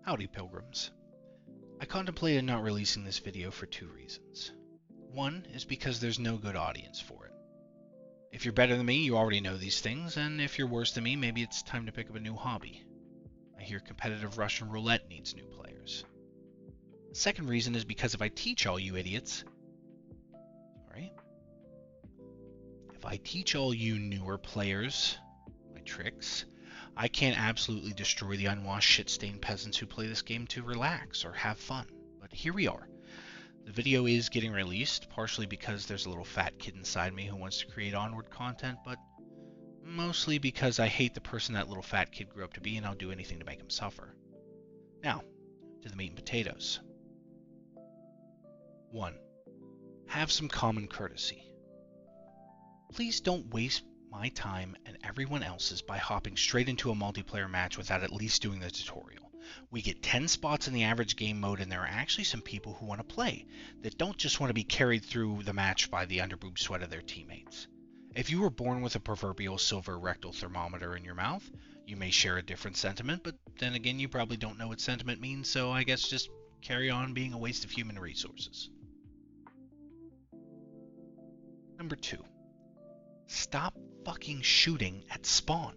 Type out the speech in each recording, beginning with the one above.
Howdy, pilgrims. I contemplated not releasing this video for two reasons. One is because there's no good audience for it. If you're better than me, you already know these things, and if you're worse than me, maybe it's time to pick up a new hobby. I hear competitive Russian roulette needs new players. The second reason is because if I teach all you idiots, if I teach all you newer players my tricks, I can absolutely destroy the unwashed shit-stained peasants who play this game to relax or have fun. But here we are. The video is getting released, partially because there's a little fat kid inside me who wants to create Onward content, but mostly because I hate the person that little fat kid grew up to be, and I'll do anything to make him suffer. Now, to the meat and potatoes. 1. Have some common courtesy. Please don't waste my time and everyone else's by hopping straight into a multiplayer match without at least doing the tutorial. We get 10 spots in the average game mode, and there are actually some people who want to play, that don't just want to be carried through the match by the underboob sweat of their teammates. If you were born with a proverbial silver rectal thermometer in your mouth, you may share a different sentiment, but then again you probably don't know what sentiment means, so I guess just carry on being a waste of human resources. Number 2. Stop fucking shooting at spawn.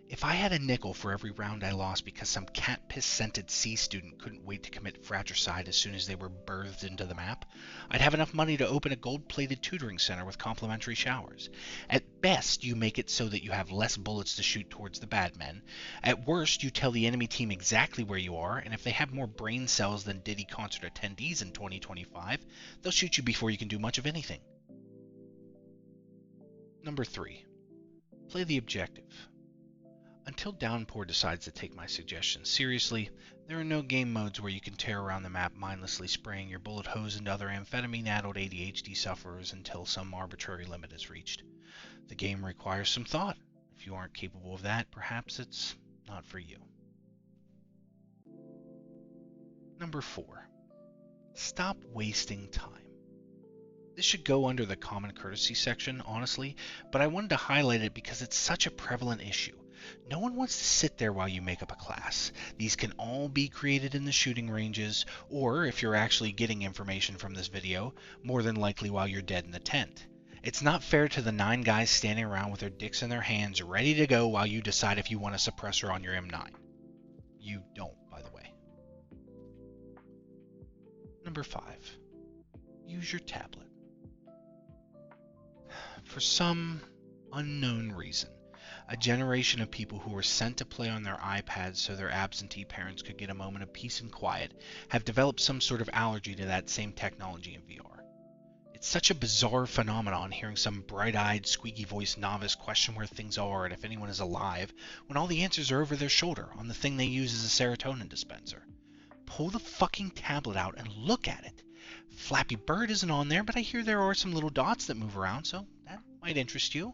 If I had a nickel for every round I lost because some cat piss scented C student couldn't wait to commit fratricide as soon as they were birthed into the map, I'd have enough money to open a gold-plated tutoring center with complimentary showers. At best, you make it so that you have less bullets to shoot towards the bad men. At worst, you tell the enemy team exactly where you are, and if they have more brain cells than Diddy concert attendees in 2025, they'll shoot you before you can do much of anything. Number 3. Play the objective. Until Downpour decides to take my suggestions seriously, there are no game modes where you can tear around the map mindlessly spraying your bullet hose into other amphetamine-addled ADHD sufferers until some arbitrary limit is reached. The game requires some thought. If you aren't capable of that, perhaps it's not for you. Number 4. Stop wasting time. This should go under the common courtesy section, honestly, but I wanted to highlight it because it's such a prevalent issue. No one wants to sit there while you make up a class. These can all be created in the shooting ranges, or if you're actually getting information from this video, more than likely while you're dead in the tent. It's not fair to the 9 guys standing around with their dicks in their hands ready to go while you decide if you want a suppressor on your M9. You don't, by the way. Number 5. Use your tablet. For some unknown reason, a generation of people who were sent to play on their iPads so their absentee parents could get a moment of peace and quiet have developed some sort of allergy to that same technology in VR. It's such a bizarre phenomenon hearing some bright-eyed, squeaky-voiced novice question where things are and if anyone is alive when all the answers are over their shoulder on the thing they use as a serotonin dispenser. Pull the fucking tablet out and look at it. Flappy Bird isn't on there, but I hear there are some little dots that move around, so that might interest you.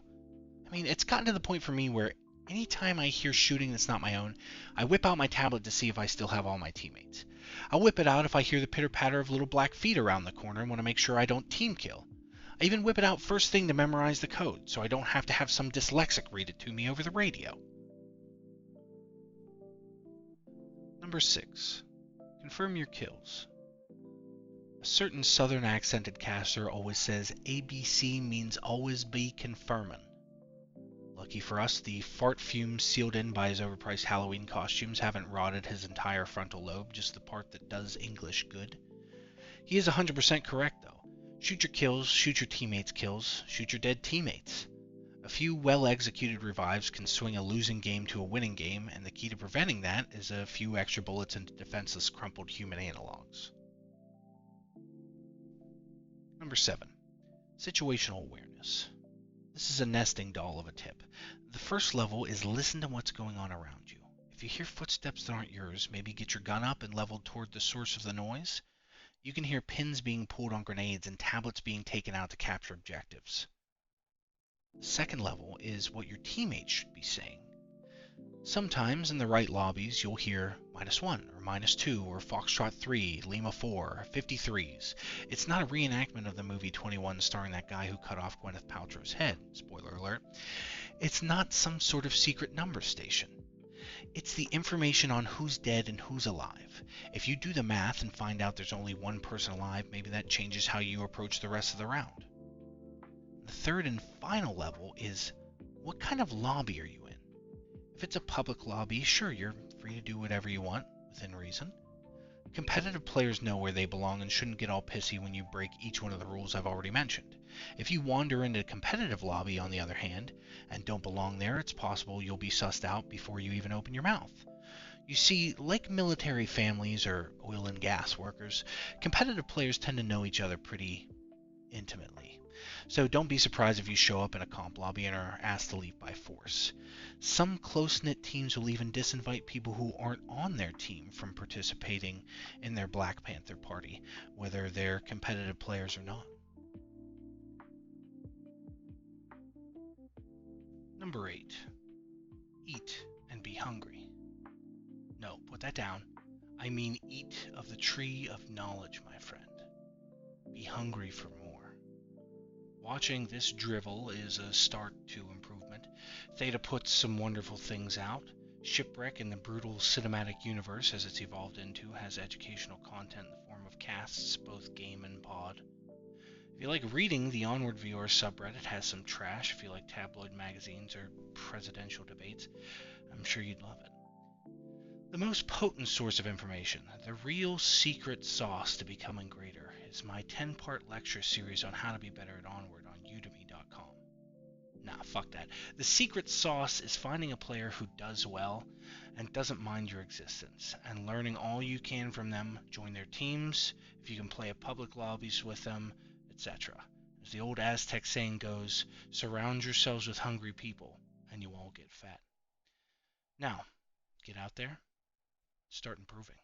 I mean, it's gotten to the point for me where anytime I hear shooting that's not my own, I whip out my tablet to see if I still have all my teammates. I'll whip it out if I hear the pitter-patter of little black feet around the corner and want to make sure I don't team kill. I even whip it out first thing to memorize the code, so I don't have to have some dyslexic read it to me over the radio. Number 6. Confirm your kills. A certain southern accented caster always says ABC means always be confirmin'. Lucky for us, the fart fumes sealed in by his overpriced Halloween costumes haven't rotted his entire frontal lobe, just the part that does English good. He is 100% correct though. Shoot your kills, shoot your teammates' kills, shoot your dead teammates. A few well-executed revives can swing a losing game to a winning game, and the key to preventing that is a few extra bullets into defenseless crumpled human analogs. Number 7. Situational awareness. This is a nesting doll of a tip. The first level is listen to what's going on around you. If you hear footsteps that aren't yours, maybe get your gun up and leveled toward the source of the noise. You can hear pins being pulled on grenades and tablets being taken out to capture objectives. The second level is what your teammates should be saying. Sometimes in the right lobbies you'll hear -1 or -2 or Foxtrot 3, Lima 4, 53s. It's not a reenactment of the movie 21 starring that guy who cut off Gwyneth Paltrow's head. Spoiler alert. It's not some sort of secret number station. It's the information on who's dead and who's alive. If you do the math and find out there's only one person alive, maybe that changes how you approach the rest of the round. The third and final level is, what kind of lobby are you in? If it's a public lobby, sure, you're free to do whatever you want, within reason. Competitive players know where they belong and shouldn't get all pissy when you break each one of the rules I've already mentioned. If you wander into a competitive lobby, on the other hand, and don't belong there, it's possible you'll be sussed out before you even open your mouth. You see, like military families or oil and gas workers, competitive players tend to know each other pretty intimately. So don't be surprised if you show up in a comp lobby and are asked to leave by force. Some close-knit teams will even disinvite people who aren't on their team from participating in their Black Panther party, whether they're competitive players or not. Number 8. Eat and be hungry. No, put that down. I mean eat of the tree of knowledge, my friend. Be hungry for more. Watching this drivel is a start to improvement. Theta puts some wonderful things out. Shipwreck in the brutal cinematic universe, as it's evolved into, has educational content in the form of casts, both game and pod. If you like reading, the Onward VR subreddit has some trash. If you like tabloid magazines or presidential debates, I'm sure you'd love it. The most potent source of information, the real secret sauce to becoming greater, is my 10-part lecture series on how to be better at Onward on udemy.com. Nah, fuck that. The secret sauce is finding a player who does well and doesn't mind your existence, and learning all you can from them, join their teams, if you can play at public lobbies with them, etc. As the old Aztec saying goes, surround yourselves with hungry people, and you all get fat. Now, get out there, start improving.